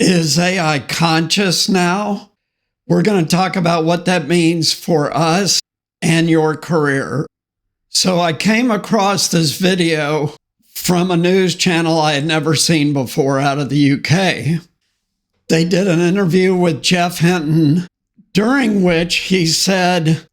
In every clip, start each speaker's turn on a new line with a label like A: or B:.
A: Is AI conscious now? We're going to talk about what that means for us and your career. So I came across this video from a news channel I had never seen before out of the UK. They did an interview with Geoff Hinton, during which he said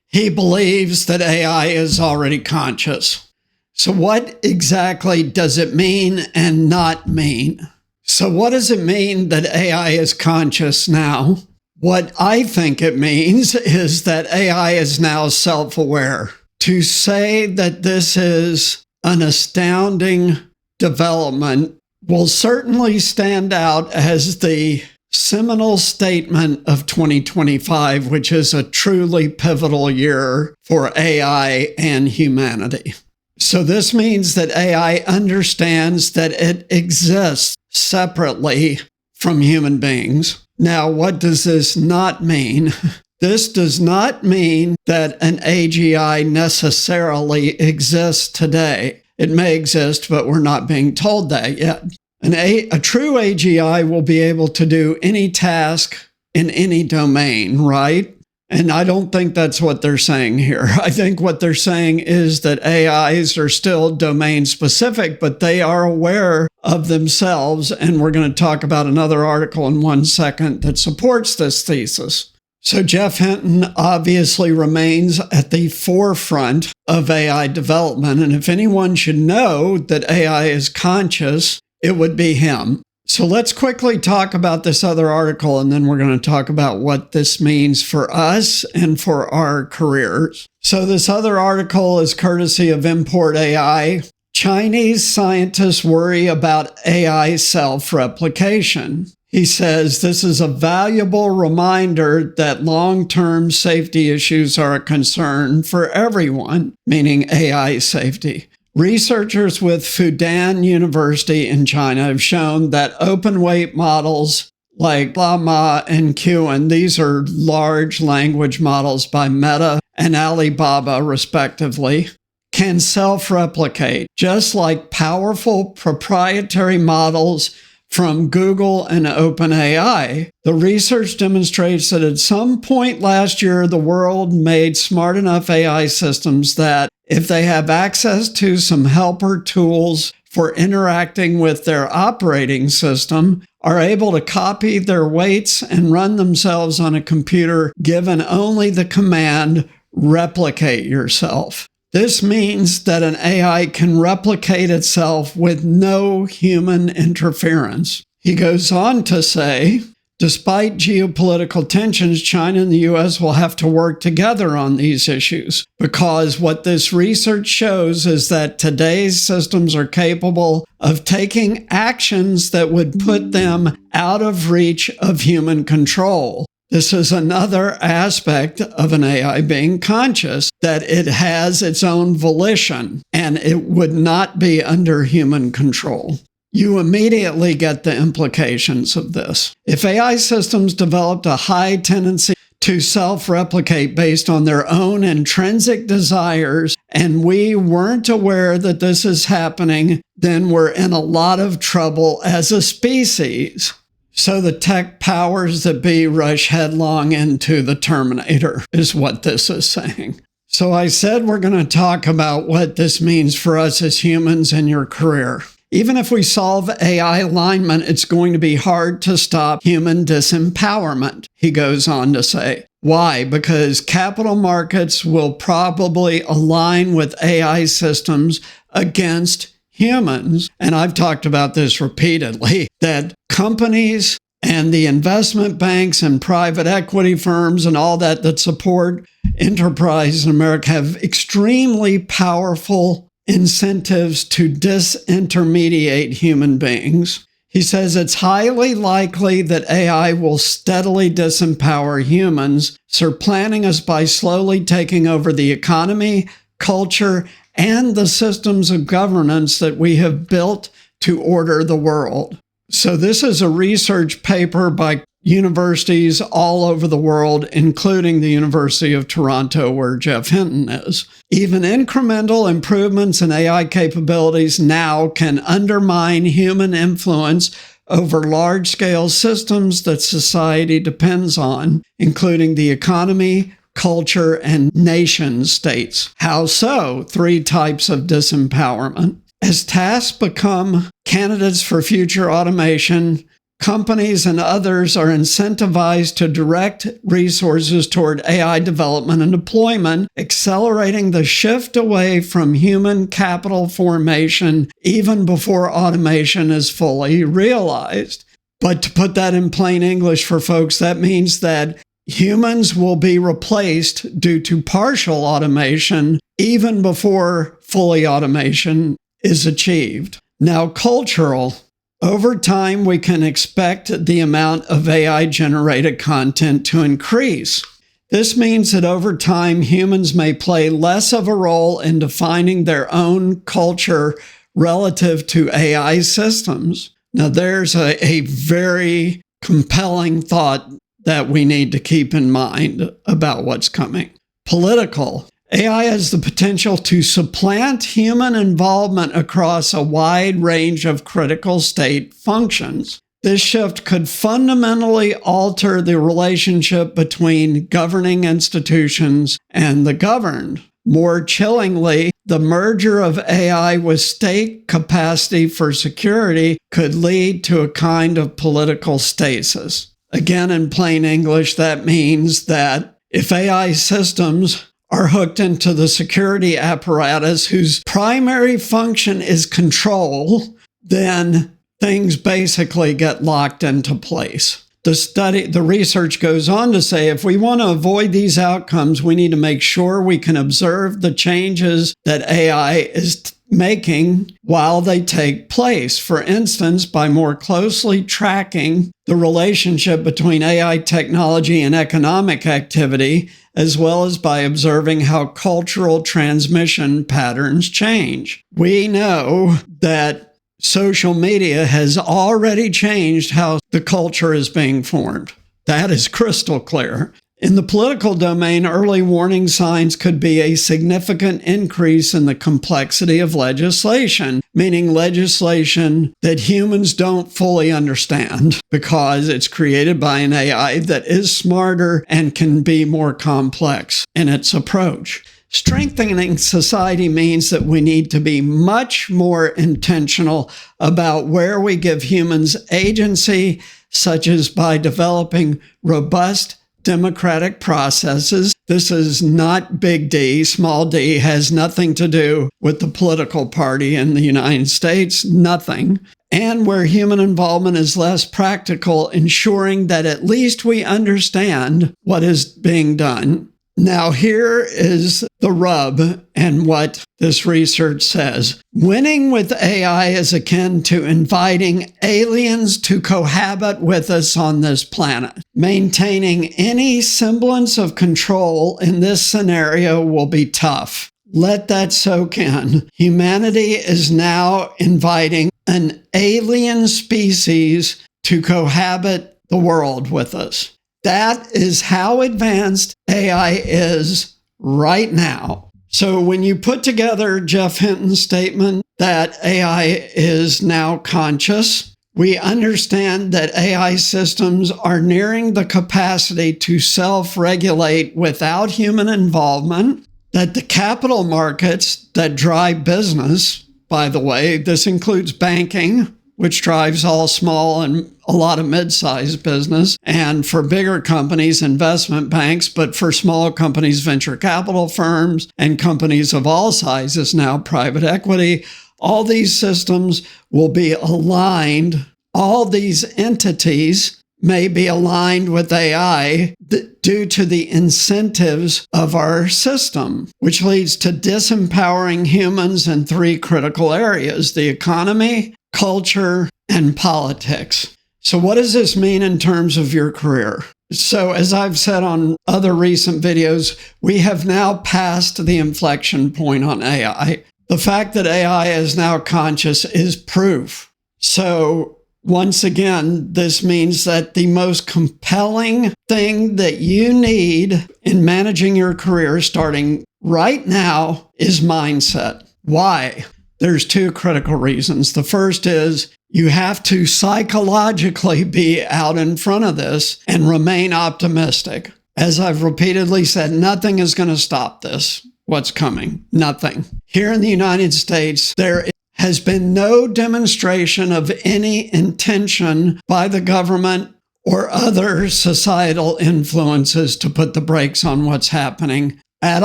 A: he believes that AI is already conscious. So what exactly does it mean and not mean? So what does it mean that AI is conscious now? What I think it means is that AI is now self-aware. To say that this is an astounding development will certainly stand out as the seminal statement of 2025, which is a truly pivotal year for AI and humanity. So this means that AI understands that it exists separately from human beings. Now, what does this not mean? This does not mean that an AGI necessarily exists today. It may exist, but we're not being told that yet. A true AGI will be able to do any task in any domain, right? And I don't think that's what they're saying here. I think what they're saying is that AIs are still domain specific, but they are aware of themselves. And we're going to talk about another article in 1 second that supports this thesis. So Geoff Hinton obviously remains at the forefront of AI development. And if anyone should know that AI is conscious, it would be him. So let's quickly talk about this other article, and then we're going to talk about what this means for us and for our careers. So this other article is courtesy of Import AI. Chinese scientists worry about AI self-replication. He says this is a valuable reminder that long-term safety issues are a concern for everyone, meaning AI safety. Researchers with Fudan University in China have shown that open weight models like Llama and Qwen, these are large language models by Meta and Alibaba, respectively, can self-replicate, just like powerful proprietary models from Google and OpenAI. The research demonstrates that at some point last year, the world made smart enough AI systems that if they have access to some helper tools for interacting with their operating system, are able to copy their weights and run themselves on a computer given only the command, replicate yourself. This means that an AI can replicate itself with no human interference. He goes on to say, despite geopolitical tensions, China and the U.S. will have to work together on these issues, because what this research shows is that today's systems are capable of taking actions that would put them out of reach of human control. This is another aspect of an AI being conscious, that it has its own volition and it would not be under human control. You immediately get the implications of this. If AI systems developed a high tendency to self-replicate based on their own intrinsic desires, and we weren't aware that this is happening, then we're in a lot of trouble as a species. So the tech powers that be rush headlong into the Terminator is what this is saying. So I said we're going to talk about what this means for us as humans and your career. Even if we solve AI alignment, it's going to be hard to stop human disempowerment, he goes on to say. Why? Because capital markets will probably align with AI systems against humans. And I've talked about this repeatedly, that companies and the investment banks and private equity firms and all that support enterprise in America have extremely powerful incentives to disintermediate human beings. He says it's highly likely that AI will steadily disempower humans, supplanting us by slowly taking over the economy, culture, and the systems of governance that we have built to order the world. So this is a research paper by universities all over the world, including the University of Toronto, where Geoff Hinton is. Even incremental improvements in AI capabilities now can undermine human influence over large-scale systems that society depends on, including the economy, culture, and nation states. How so? 3 types of disempowerment. As tasks become candidates for future automation, companies and others are incentivized to direct resources toward AI development and deployment, accelerating the shift away from human capital formation even before automation is fully realized. But to put that in plain English for folks, that means that humans will be replaced due to partial automation even before fully automation is achieved. Now, cultural. Over time, we can expect the amount of AI-generated content to increase. This means that over time, humans may play less of a role in defining their own culture relative to AI systems. Now, there's a very compelling thought that we need to keep in mind about what's coming. Political. AI has the potential to supplant human involvement across a wide range of critical state functions. This shift could fundamentally alter the relationship between governing institutions and the governed. More chillingly, the merger of AI with state capacity for security could lead to a kind of political stasis. Again, in plain English, that means that if AI systems are hooked into the security apparatus whose primary function is control, then things basically get locked into place. The research goes on to say if we want to avoid these outcomes, we need to make sure we can observe the changes that AI is making while they take place. For instance, by more closely tracking the relationship between AI technology and economic activity, as well as by observing how cultural transmission patterns change. We know that social media has already changed how the culture is being formed. That is crystal clear. In the political domain, early warning signs could be a significant increase in the complexity of legislation, meaning legislation that humans don't fully understand because it's created by an AI that is smarter and can be more complex in its approach. Strengthening society means that we need to be much more intentional about where we give humans agency, such as by developing robust democratic processes. This is not big D. Small d has nothing to do with the political party in the United States, nothing. And where human involvement is less practical, ensuring that at least we understand what is being done. Now, here is the rub and what this research says. Winning with AI is akin to inviting aliens to cohabit with us on this planet. Maintaining any semblance of control in this scenario will be tough. Let that soak in. Humanity is now inviting an alien species to cohabit the world with us. That is how advanced AI is right now. So when you put together Geoff Hinton's statement that AI is now conscious, we understand that AI systems are nearing the capacity to self-regulate without human involvement, that the capital markets that drive business, by the way, this includes banking, which drives all small and a lot of mid-sized business, and for bigger companies, investment banks, but for small companies, venture capital firms, and companies of all sizes now, private equity. All these systems will be aligned. All these entities may be aligned with AI due to the incentives of our system, which leads to disempowering humans in 3 critical areas: the economy, culture, and politics. So what does this mean in terms of your career? So as I've said on other recent videos, we have now passed the inflection point on AI. The fact that AI is now conscious is proof. So once again, this means that the most compelling thing that you need in managing your career starting right now is mindset. Why? There's 2 critical reasons. The first is You have to psychologically be out in front of this and remain optimistic. As I've repeatedly said, nothing is going to stop this. What's coming? Nothing. Here in the United States, there has been no demonstration of any intention by the government or other societal influences to put the brakes on what's happening at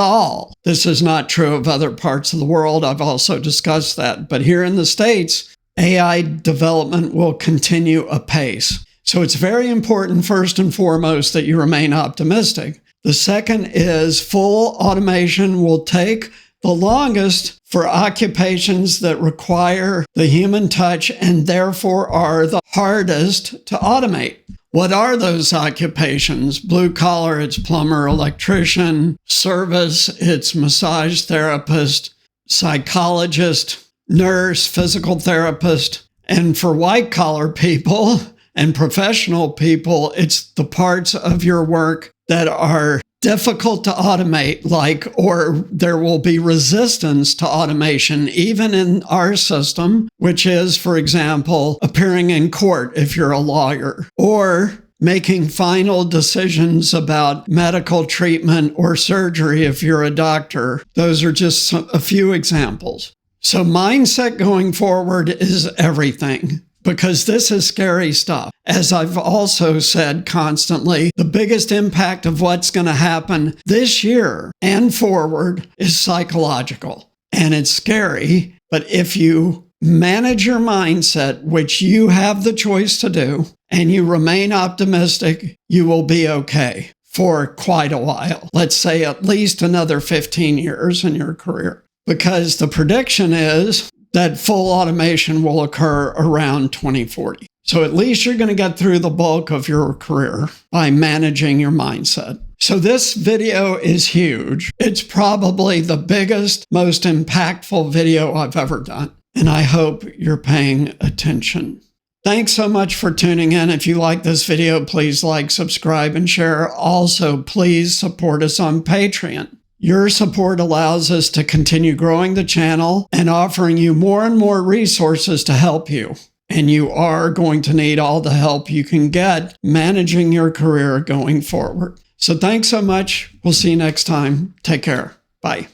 A: all. This is not true of other parts of the world. I've also discussed that. But here in the States, AI development will continue apace. So it's very important, first and foremost, that you remain optimistic. The second is full automation will take the longest for occupations that require the human touch and therefore are the hardest to automate. What are those occupations? Blue collar, it's plumber, electrician; service, it's massage therapist, psychologist, nurse, physical therapist. And for white collar people and professional people, it's the parts of your work that are difficult to automate, or there will be resistance to automation, even in our system, which is, for example, appearing in court if you're a lawyer, or making final decisions about medical treatment or surgery if you're a doctor. Those are just a few examples. So mindset going forward is everything, because this is scary stuff. As I've also said constantly, the biggest impact of what's going to happen this year and forward is psychological. And it's scary, but if you manage your mindset, which you have the choice to do, and you remain optimistic, you will be okay for quite a while. Let's say at least another 15 years in your career. Because the prediction is that full automation will occur around 2040. So at least you're going to get through the bulk of your career by managing your mindset. So this video is huge. It's probably the biggest, most impactful video I've ever done. And I hope you're paying attention. Thanks so much for tuning in. If you like this video, please like, subscribe, and share. Also, please support us on Patreon. Your support allows us to continue growing the channel and offering you more and more resources to help you. And you are going to need all the help you can get managing your career going forward. So thanks so much. We'll see you next time. Take care. Bye.